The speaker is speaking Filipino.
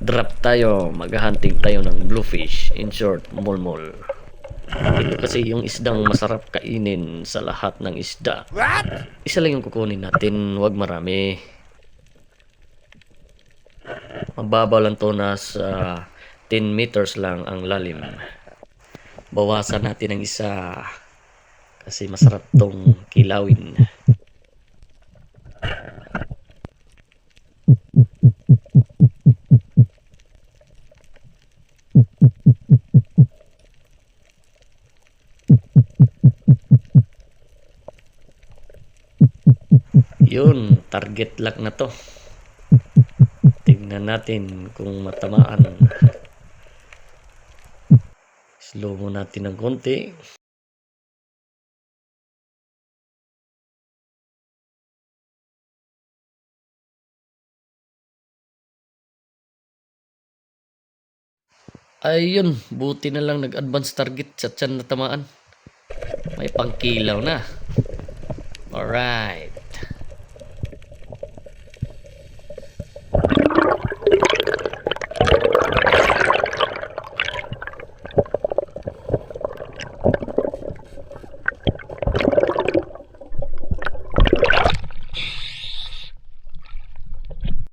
Drop tayo, maghahunting tayo ng bluefish, in short, mulmul. Ito kasi yung isdang masarap kainin sa lahat ng isda. Isa lang yung kukunin natin, wag marami. Mababaw lang to, nasa 10 meters lang ang lalim. Bawasan natin ang isa kasi masarap tong kilawin. Yun, target lock na to. Tingnan natin kung matamaan. Slow mo natin ng konti. Ayun, buti na lang nag-advance target sa tiyan na tamaan. May pangkilaw na. Alright.